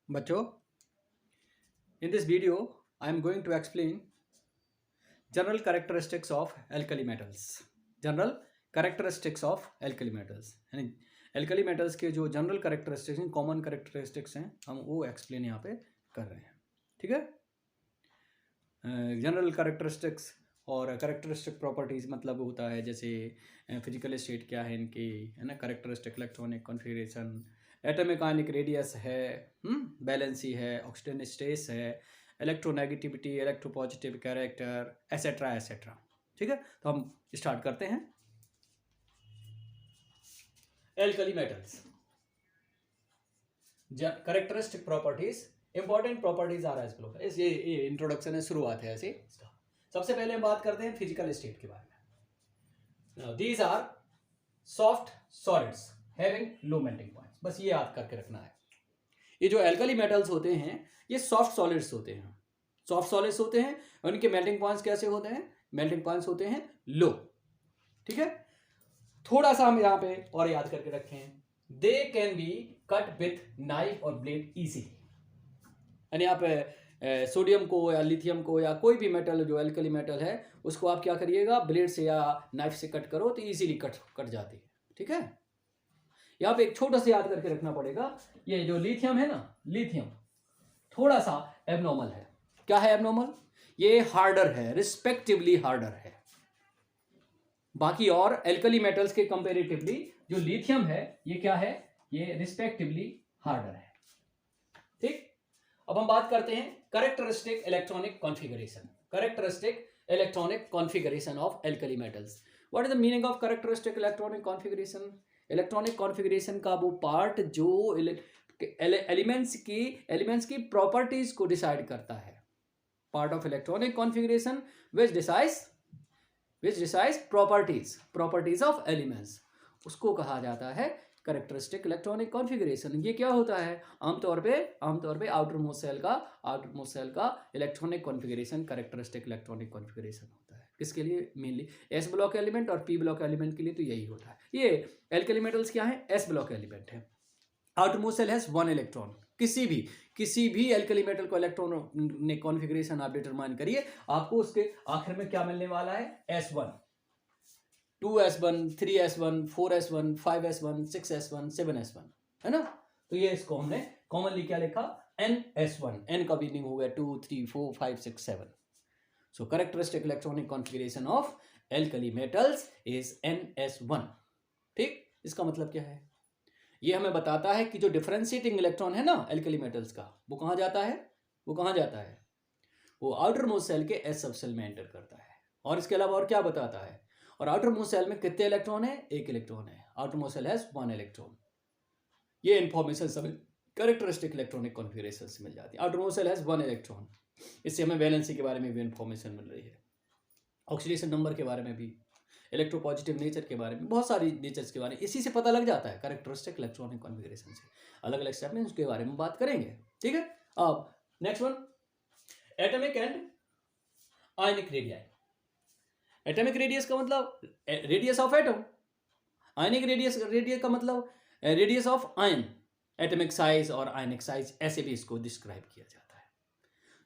बच्चों, in this video I am going to explain general characteristics of alkali metals. General characteristics of alkali metals यानी alkali metals के जो general characteristics हैं, common characteristics हैं, हम वो एक्सप्लेन यहाँ पे कर रहे हैं. ठीक है. जनरल कैरेक्टरिस्टिक्स और कैरेक्टरिस्टिक प्रॉपर्टीज़ मतलब होता है जैसे फिजिकल स्टेट क्या है इनकी, है ना, characteristic electronic configuration, atomic ionic radius है, बैलेंसी है, ऑक्सीजन स्टेस है, electronegativity, electropositive character, etcetera etcetera. ठीक है. तो हम स्टार्ट करते हैं. Alkali metals characteristic properties, important properties आ रहा है इस ब्लॉक. ये इंट्रोडक्शन है, शुरुआत है ऐसे. सबसे पहले हम बात करते हैं फिजिकल स्टेट के बारे में. These are soft solids having low melting points. बस ये याद करके रखना है. ये जो एल्कली मेटल्स होते हैं ये सॉफ्ट सॉलिड्स होते हैं. सॉफ्ट सॉलिड्स होते हैं. उनके मेल्टिंग पॉइंट्स कैसे होते हैं? मेल्टिंग पॉइंट्स होते हैं लो. ठीक है. थोड़ा सा हम यहाँ पे और याद करके रखें, they can be cut with knife और ब्लेड इजीली. यानी आप सोडियम को या लिथियम को या कोई भी मेटल जो एल्कली मेटल है उसको आप क्या करिएगा, ब्लेड से या नाइफ से कट करो तो इजीली कट जाती है. ठीक है. यहाँ पे एक छोटा सा याद करके रखना पड़ेगा, ये जो लिथियम है ना, लिथियम थोड़ा सा एबनॉर्मल है. क्या है एबनॉर्मल? ये हार्डर है, रिस्पेक्टिवली हार्डर है. बाकी और एल्कली मेटल्स के कंपेरेटिवली जो लिथियम है ये क्या है, ये रिस्पेक्टिवली हार्डर है. ठीक. अब हम बात करते हैं characteristic electronic configuration. Characteristic electronic configuration of alkali metals. What is the meaning of characteristic electronic configuration? Electronic configuration का वो पार्ट जो एलिमेंट्स की प्रॉपर्टीज को डिसाइड करता है. Part of electronic configuration which decides properties of elements, उसको कहा जाता है कैरेक्टरिस्टिक इलेक्ट्रॉनिक कॉन्फ़िगरेशन. ये क्या होता है? आमतौर पे आउटर मोस्ट सेल का electronic configuration characteristic electronic configuration होता है. किसके लिए? मेनली एस ब्लॉक एलिमेंट और पी ब्लॉक एलिमेंट के लिए तो यही होता है. ये एल्कली मेटल्स क्या है? एस ब्लॉक एलिमेंट है. Outer most shell has 1 electron. किसी भी एल्कली मेटल को इलेक्ट्रॉनिक कॉन्फ़िगरेशन आप डिटरमाइन करिए, आपको उसके आखिर में क्या मिलने वाला है? S1, 2s1, 3s1, 4s1, 5s1, 6s1, 7s1, है ना. तो ये इसको हमने कॉमनली क्या लिखा? NS1. N का मीनिंग हो गया 2, 3, 4, 5, 6, 7. सो characteristic electronic configuration of alkali metals is NS1. ठीक. इसका मतलब क्या है? ये हमें बताता है कि जो डिफरेंशिएटिंग इलेक्ट्रॉन है ना एल्कली मेटल्स का, वो कहाँ जाता है? वो आउटर मोस्ट सेल के एस सब सेल में एंटर करता है. और इसके अलावा और क्या बताता है? और आउटर मोस्ट सेल में कितने इलेक्ट्रॉन है? 1 इलेक्ट्रॉन है. Outer most shell has 1 electron. ये इंफॉर्मेशन सब कैरेक्टरिस्टिक इलेक्ट्रॉनिक कॉन्फ़िगरेशन से मिल जाती है. Outer most shell has 1 electron. इससे हमें वैलेंसी के बारे में भी इंफॉर्मेशन मिल रही है, ऑक्सीडेशन नंबर के बारे में भी, इलेक्ट्रोपॉजिटिव नेचर के बारे में, बहुत सारी नेचर्स के बारे में इसी से पता लग जाता है कैरेक्टरिस्टिक इलेक्ट्रॉनिक कॉन्फ़िगरेशन से. अलग अलग स्टेप में उसके बारे में बात करेंगे. ठीक है. अब next one, atomic and ionic radii. Atomic radius का मतलब radius of atom. Ionic radius का मतलब radius of ion. Atomic size और आयनिक साइज ऐसे भी इसको डिस्क्राइब किया जाता है.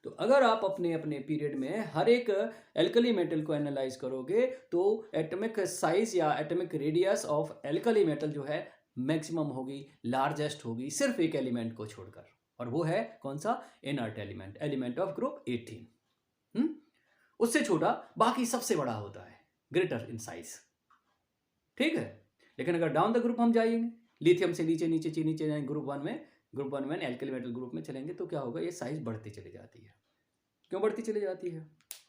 तो अगर आप अपने पीरियड में हर एक एल्कली मेटल को एनालाइज करोगे तो एटॉमिक साइज या atomic radius of alkali metal जो है मैक्सिमम होगी, लार्जेस्ट होगी, सिर्फ एक एलिमेंट को छोड़कर, और वो है कौन सा? Inert element of group 18. उससे छोटा बाकी सबसे बड़ा होता है, ग्रेटर इन साइज. ठीक है. लेकिन अगर डाउन द ग्रुप हम जाएंगे, लिथियम से नीचे जाएंगे, ग्रुप वन में एल्कली मेटल ग्रुप में चलेंगे तो क्या होगा? ये साइज बढ़ती चली जाती है. क्यों बढ़ती चली जाती है?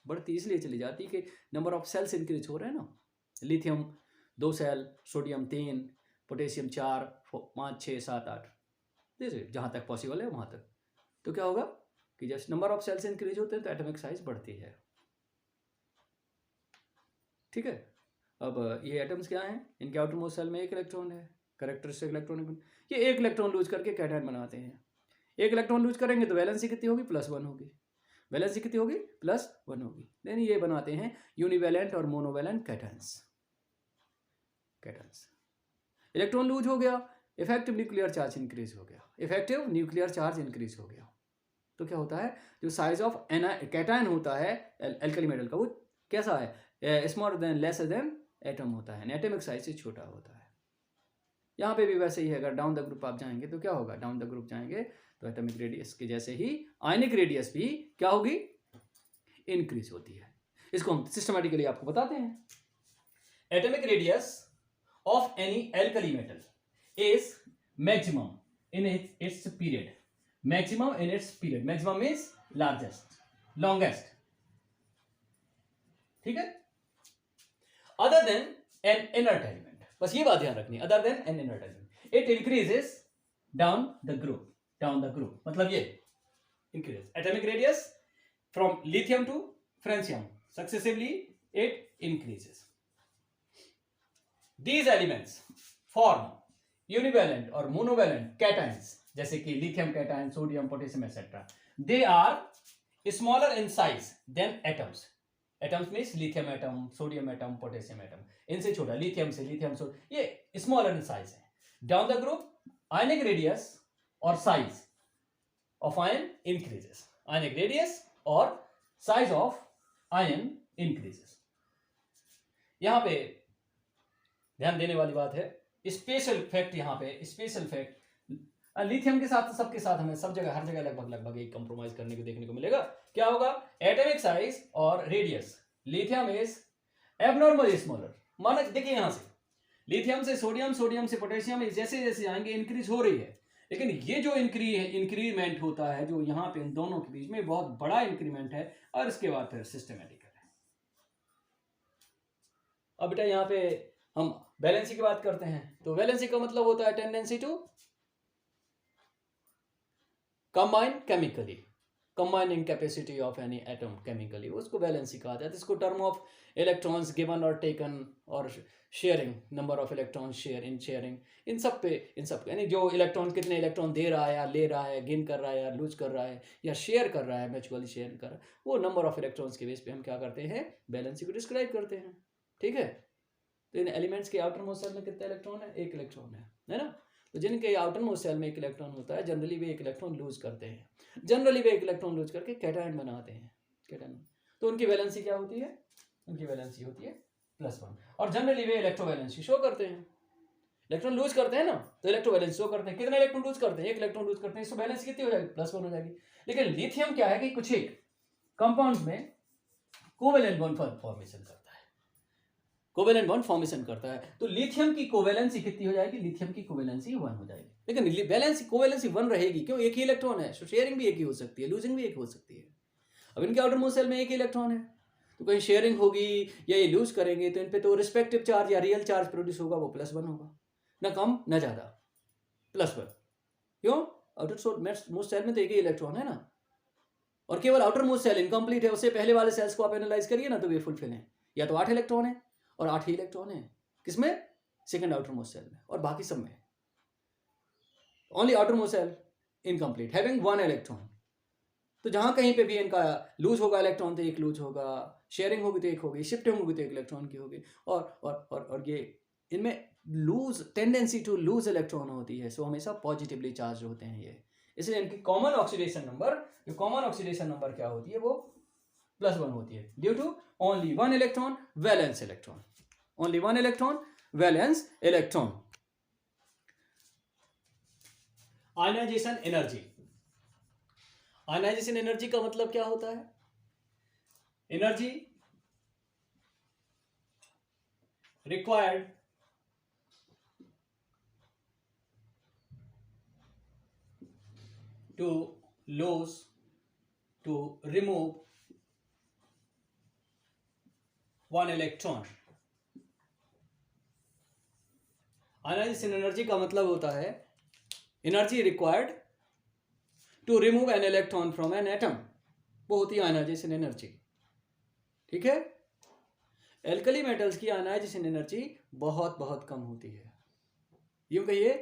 बढ़ती इसलिए चली जाती है कि नंबर ऑफ सेल्स इंक्रीज हो रहे हैं ना. लिथियम 2 सेल, सोडियम 3, पोटेशियम 4, 5, 6, 7, 8, जैसे जहाँ तक पॉसिबल है वहाँ तक. तो क्या होगा कि जब नंबर ऑफ सेल्स इंक्रीज होते हैं तो एटॉमिक साइज बढ़ती है. ठीक है. अब ये एटम्स क्या हैं? इनके आउटर मोस्ट सेल में 1 इलेक्ट्रॉन है. कैरेक्टरिस्टिक इलेक्ट्रॉनिक, ये 1 इलेक्ट्रॉन लूज करके कैटायन बनाते हैं. 1 इलेक्ट्रॉन लूज करेंगे तो वैलेंसी कितनी होगी? +1 होगी. वैलेंसी कितनी होगी? +1 होगी. देन ये बनाते हैं यूनिवैलेंट और मोनोवैलेंट कैटायंस. इलेक्ट्रॉन लूज हो गया इफेक्टिव न्यूक्लियर चार्ज इंक्रीज हो गया, इफेक्टिव न्यूक्लियर चार्ज इंक्रीज हो गया। तो क्या होता है, जो साइज ऑफ कैटायन होता है एल्कली मेटल का, वो कैसा है, smaller than lesser than atom होता है, एटॉमिक साइज से छोटा होता है। यहाँ पे भी वैसे ही है, अगर डाउन द ग्रुप आप जाएंगे तो क्या होगा, डाउन द ग्रुप जाएंगे तो एटॉमिक रेडियस के जैसे ही आयनिक रेडियस भी क्या होगी, इंक्रीज होती है। इसको हम सिस्टमैटिकली आपको बताते हैं। Atomic radius of any alkali metal is maximum in its period, maximum in its period, maximum means largest, longest, ठीक है, other than an inert element, बस ये बात ध्यान रखनी, other than an inert element, it increases down the group, down the group मतलब ये increase atomic radius from lithium to francium successively, it increases. These elements form univalent और monovalent cations, जैसे कि lithium cation, sodium, potassium, etc. They are smaller in size than atoms. Atoms means lithium atom, sodium atom, potassium atom. इनसे छोटा, lithium से lithium, so ये smaller in size है. Down the group, ionic radius और size of ion increases. Ionic radius और size of ion increases. यहाँ पे ध्यान देने वाली बात है, स्पेशल फैक्ट, यहाँ पे स्पेशल फैक्ट, लिथियम के साथ सबके साथ हमें सब जगह हर जगह लगभग एक कंप्रोमाइज करने को देखने को मिलेगा। क्या होगा, एटॉमिक साइज और radius, lithium is abnormally smaller. माना देखिए यहाँ से लिथियम से सोडियम, सोडियम से पोटेशियम, जैसे जैसे आएंगे इंक्रीज हो रही है, लेकिन ये जो इंक्रीमेंट होता है जो यहाँ पे इन दोनों के बीच में बहुत बड़ा इंक्रीमेंट है, और इसके बाद फिर सिस्टमेटिकल है। अब बेटा यहाँ पे हम वैलेंसी की बात करते हैं, तो वैलेंसी का मतलब होता है tendency to combine chemically, combining capacity of any atom chemically, उसको वैलेंसी कहा जाता है। इसको टर्म ऑफ इलेक्ट्रॉन्स गिवन और टेकन और sharing, number of electron share in sharing, इन सब यानी जो इलेक्ट्रॉन कितने इलेक्ट्रॉन दे रहा है या ले रहा है, गेन कर रहा है या लूज कर रहा है या शेयर कर रहा है, म्यूचुअली शेयर कर रहा है, वो नंबर ऑफ इलेक्ट्रॉन्स के बेस पे हम क्या करते हैं, वैलेंसी को डिस्क्राइब करते हैं। ठीक है, तो इन एलिमेंट्स के आउटर मोस्ट सेल में कितने इलेक्ट्रॉन है, एक इलेक्ट्रॉन है ना। तो जिनके आउटर मोस्ट सेल में एक इलेक्ट्रॉन होता है, जनरली वे एक इलेक्ट्रॉन लूज करते हैं, जनरली वे एक इलेक्ट्रॉन लूज करके कैटायन बनाते हैं, कैटायन। तो उनकी वैलेंसी क्या होती है, उनकी वैलेंसी होती है +1, और जनरली वे इलेक्ट्रोवैलेंसी शो करते हैं। इलेक्ट्रॉन लूज करते हैं ना, तो इलेक्ट्रोवैलेंसी शो करते हैं, कितने इलेक्ट्रॉन लूज करते हैं, एक इलेक्ट्रॉन लूज करते हैं, इसको वैलेंसी कितनी हो जाएगी, +1 हो जाएगी। लेकिन लिथियम क्या है कि कुछ एक कंपाउंड में कोवेलेंट बॉन्ड फॉर्मेशन करता है, कोवेलेंट बॉन्ड फॉर्मेशन करता है, तो लिथियम की कोवेलेंसी कितनी हो जाएगी, लिथियम की कोवेलेंसी 1 हो जाएगी। लेकिन वैलेंसी कोवेलेंसी 1 रहेगी, क्यों, एक ही इलेक्ट्रॉन है, तो शेयरिंग भी एक ही हो सकती है, लूजिंग भी एक हो सकती है। अब इनके आउटर मोस्ट सेल में एक ही इलेक्ट्रॉन है, तो कहीं शेयरिंग होगी या ये लूज करेंगे, तो इन पे तो रिस्पेक्टिव चार्ज या रियल चार्ज प्रोड्यूस होगा, वो +1 होगा, ना कम ना ज्यादा, +1। क्यों, आउटर मोस्ट सेल में तो एक ही इलेक्ट्रॉन है ना, और केवल आउटर मोस्ट सेल इनकम्प्लीट है, उससे पहले वाले सेल्स को आप एनालाइज करिए ना, तो वे फुलफिल है, या तो 8 इलेक्ट्रॉन है और 8 ही इलेक्ट्रॉन है, किसमें, सेकंड आउटर मोस्ट सेल में, और बाकी सब में only outer most shell incomplete having 1 electron. तो जहां कहीं पे भी इनका लूज होगा इलेक्ट्रॉन तो एक लूज होगा, शेयरिंग होगी तो एक होगी, शिफ्टिंग होगी तो एक इलेक्ट्रॉन की होगी, और ये इनमें lose tendency to lose electron होती है, सो हमेशा पॉजिटिवली चार्ज होते हैं ये, इसलिए इनकी कॉमन ऑक्सीडेशन नंबर, जो कॉमन ऑक्सीडेशन नंबर क्या होती है, वो +1 होती है, due to only 1 electron valence electron, only 1 electron valence electron. Ionization energy, ionization energy का मतलब क्या होता है, energy required to lose, to remove 1 electron. Ionization energy का मतलब होता है energy required to remove an electron from an atom, वो होती है आयनाइजेशन एनर्जी। ठीक है, एल्कली मेटल्स की आयनाइजेशन एनर्जी बहुत बहुत कम होती है, यूं कहिए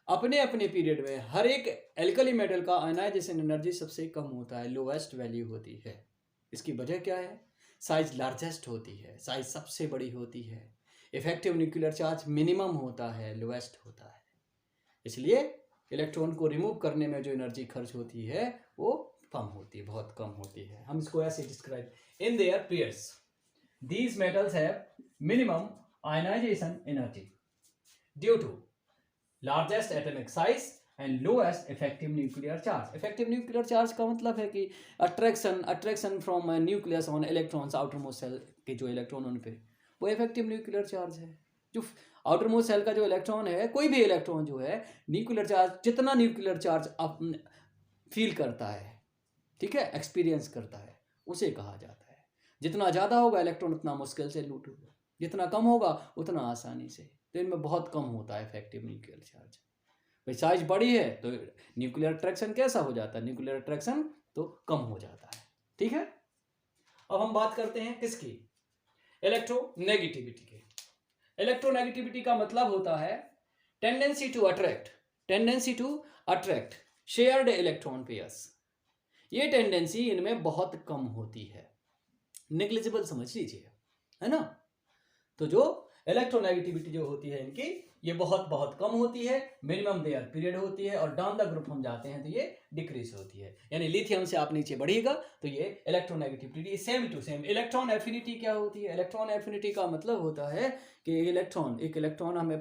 अपने अपने पीरियड में हर एक एल्कली मेटल का आयनाइजेशन एनर्जी सबसे कम होता है, लोएस्ट वैल्यू होती है। इसकी वजह क्या है, साइज लार्जेस्ट होती है, साइज सबसे बड़ी होती है, इफेक्टिव न्यूक्लियर चार्ज मिनिमम होता है, लोएस्ट होता है। इसलिए इलेक्ट्रॉन को रिमूव करने में जो एनर्जी खर्च होती है वो कम होती है, बहुत कम होती है। हम इसको ऐसे describe, in their pairs these metals have minimum ionization energy due to largest atomic size and lowest effective nuclear charge. Effective nuclear charge का मतलब है कि attraction from nucleus on electrons outer most shell के जो electron उन पे, वो effective nuclear charge है। जो आउटर मोस्ट सेल का जो इलेक्ट्रॉन है, कोई भी इलेक्ट्रॉन जो है न्यूक्लियर चार्ज, जितना न्यूक्लियर चार्ज फील करता है, ठीक है, एक्सपीरियंस करता है, उसे कहा जाता है। जितना ज़्यादा होगा इलेक्ट्रॉन उतना मुश्किल से लूट होगा, जितना कम होगा उतना आसानी से। तो इनमें बहुत कम होता है इफेक्टिव न्यूक्लियर चार्ज। भाई साइज बड़ी है तो न्यूक्लियर अट्रैक्शन कैसा हो जाता है, न्यूक्लियर अट्रैक्शन तो कम हो जाता है, ठीक है। अब हम बात करते हैं किसकी, इलेक्ट्रोनेगेटिविटी की। इलेक्ट्रोनेगेटिविटी का मतलब होता है tendency to attract shared electron pairs. ये टेंडेंसी इनमें बहुत कम होती है, नेग्लिजिबल समझ लीजिए, है ना। तो जो इलेक्ट्रोनेगेटिविटी जो होती है इनकी, ये बहुत कम होती है, मिनिमम देयर पीरियड होती है, और डाउन द ग्रुप हम जाते हैं तो ये डिक्रीज होती है। यानी लिथियम से आप नीचे बढ़िएगा तो ये electronegativity same to same. Electron affinity क्या होती है, इलेक्ट्रॉन एफिनिटी का मतलब होता है कि एक इलेक्ट्रॉन हमें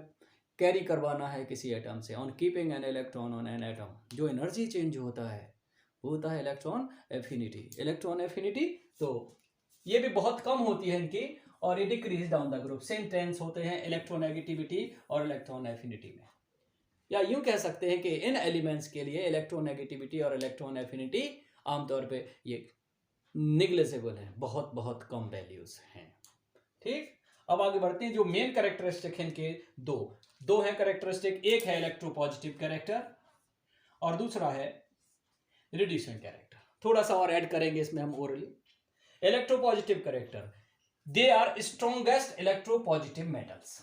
कैरी करवाना है किसी एटम से, on keeping an electron on an atom, जो एनर्जी चेंज होता है वो होता है इलेक्ट्रॉन एफिनिटी। इलेक्ट्रॉन एफिनिटी तो ये भी बहुत कम होती है इनकी, और ये decrease down the group. Same trends होते हैं इलेक्ट्रोनेगेटिविटी और इलेक्ट्रॉन एफिनिटी में। या यूं कह सकते हैं कि इन एलिमेंट्स के लिए इलेक्ट्रोनेगेटिविटी और इलेक्ट्रॉन एफिनिटी आमतौर पे ये निग्लिजिबल है, बहुत कम वैल्यूज हैं, ठीक। अब आगे बढ़ते हैं। जो मेन कैरेक्टरिस्टिक है इनके दो हैं कैरेक्टरिस्टिक, एक है इलेक्ट्रोपॉजिटिव कैरेक्टर और दूसरा है रिड्यूसिंग कैरेक्टर। थोड़ा सा और ऐड करेंगे इसमें हम orally. Electropositive character, they are strongest electropositive metals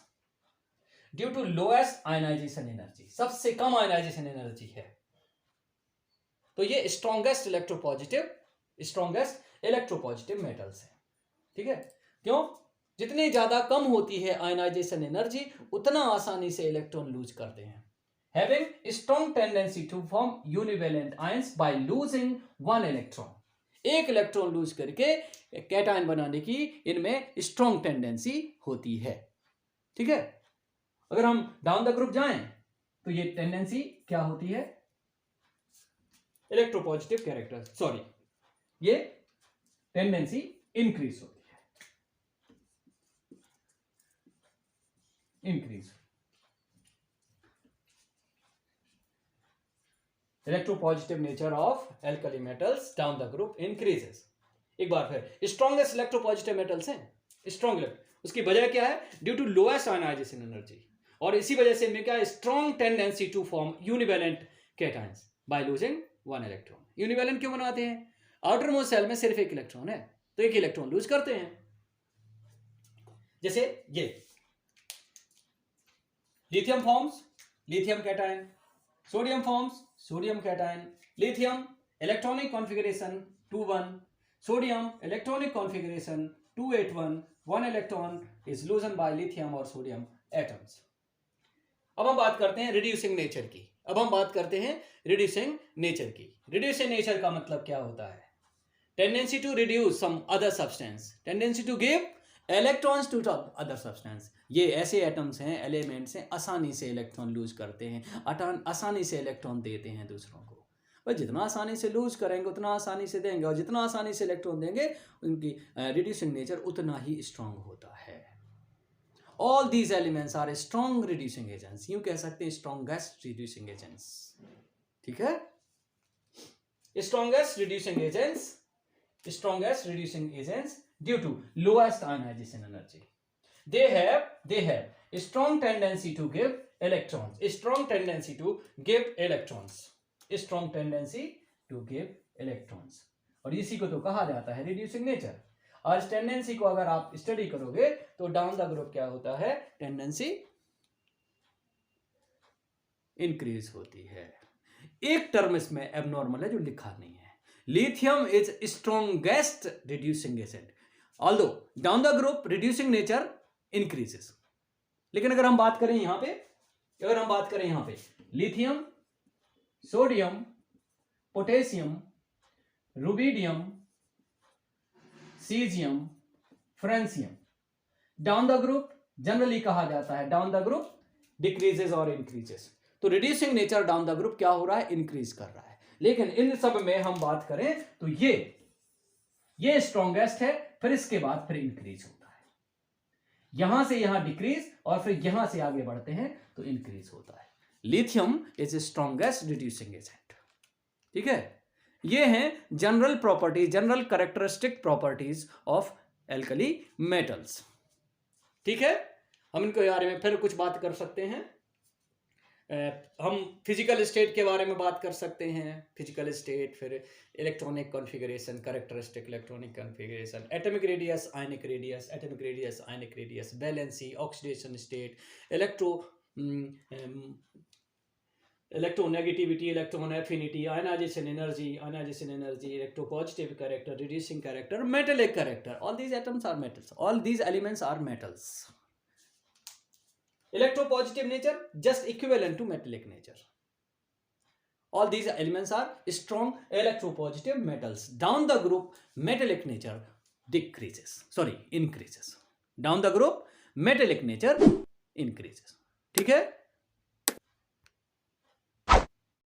due to lowest ionization energy। सबसे कम आयनाइजेशन एनर्जी है, तो ये स्ट्रॉन्गेस्ट इलेक्ट्रोपॉजिटिव मेटल्स है, ठीक है। क्यों, जितनी ज्यादा कम होती है आयनाइजेशन एनर्जी उतना आसानी से इलेक्ट्रॉन लूज करते हैं। having strong tendency to form univalent ions by losing one electron। एक इलेक्ट्रॉन लूज करके कैटायन बनाने की इनमें स्ट्रॉन्ग टेंडेंसी होती है, ठीक है। अगर हम डाउन द ग्रुप जाएं तो ये टेंडेंसी क्या होती है, इलेक्ट्रोपॉजिटिव कैरेक्टर, सॉरी, ये टेंडेंसी इंक्रीज होती है, increase. Electropositive nature of alkali metals down the group increases. एक बार फिर, स्ट्रॉन्गेस्ट इलेक्ट्रोपॉजिटिव मेटल्स हैं, स्ट्रॉन्ग, उसकी वजह क्या है, due to lowest ionization energy, और इसी वजह से इनमें क्या है, strong tendency to form univalent cations by losing one electron. Univalent क्यों बनाते हैं, आउटर मोस्ट सेल में सिर्फ एक इलेक्ट्रॉन है तो एक इलेक्ट्रॉन लूज करते हैं। जैसे ये lithium forms lithium cation, sodium forms sodium cation, lithium electronic configuration 2-1, sodium electronic configuration 2-8-1, 1 electron is loosen by lithium और सोडियम एटम्स। अब हम बात करते हैं रिड्यूसिंग नेचर की। रिड्यूसिंग नेचर का मतलब क्या होता है, tendency to reduce some other substance, tendency to give electrons to other substance. ये ऐसे एटम्स हैं, एलिमेंट्स हैं, आसानी से इलेक्ट्रॉन लूज करते हैं, आसानी से इलेक्ट्रॉन देते हैं दूसरों को। बस जितना आसानी से लूज करेंगे उतना आसानी से देंगे, और जितना आसानी से इलेक्ट्रॉन देंगे उनकी रिड्यूसिंग नेचर उतना ही स्ट्रांग होता है। All these elements are strong reducing agents, यूं कह सकते हैं स्ट्रॉन्गेस्ट रिड्यूसिंग एजेंट्स, ठीक है। Strongest reducing agents due to lowest ionization energy. They have a strong tendency to give electrons. और इसी को तो कहा जाता है रिड्यूसिंग नेचर। और इस टेंडेंसी को अगर आप स्टडी करोगे तो डाउन द ग्रुप क्या होता है, टेंडेंसी इंक्रीज होती है। एक टर्म इसमें एबनॉर्मल है जो लिखा नहीं है, lithium is strongest reducing agent, although down the group reducing nature increases. लेकिन अगर हम बात करें यहां पे lithium, sodium, potassium, rubidium, caesium, francium. Down the group generally कहा जाता है डाउन द ग्रुप डिक्रीजेस और इंक्रीजेस। तो reducing nature down the group क्या हो रहा है, इंक्रीज कर रहा है। लेकिन इन सब में हम बात करें तो ये स्ट्रॉन्गेस्ट है, फिर इसके बाद फिर इंक्रीज होता है, यहां से यहां डिक्रीज और फिर यहां से आगे बढ़ते हैं तो इंक्रीज होता है। Lithium is strongest reducing agent. ठीक है, ये हैं general property, general characteristic properties of alkali metals. ठीक है, हम इनको बारे में फिर कुछ बात कर सकते हैं। हम फिजिकल स्टेट के बारे में बात कर सकते हैं, फिजिकल स्टेट, फिर electronic configuration, characteristic electronic configuration, atomic radius, ionic radius, atomic radius, ionic radius, valency, oxidation state, electronegativity, electron affinity, ionization energy, electropositive character, reducing character, metallic character. All these atoms are metals, all these elements are metals. Electropositive nature just equivalent to metallic nature. All these elements are strong electropositive metals. Down the group metallic nature increases. Down the group metallic nature increases. ठीक है।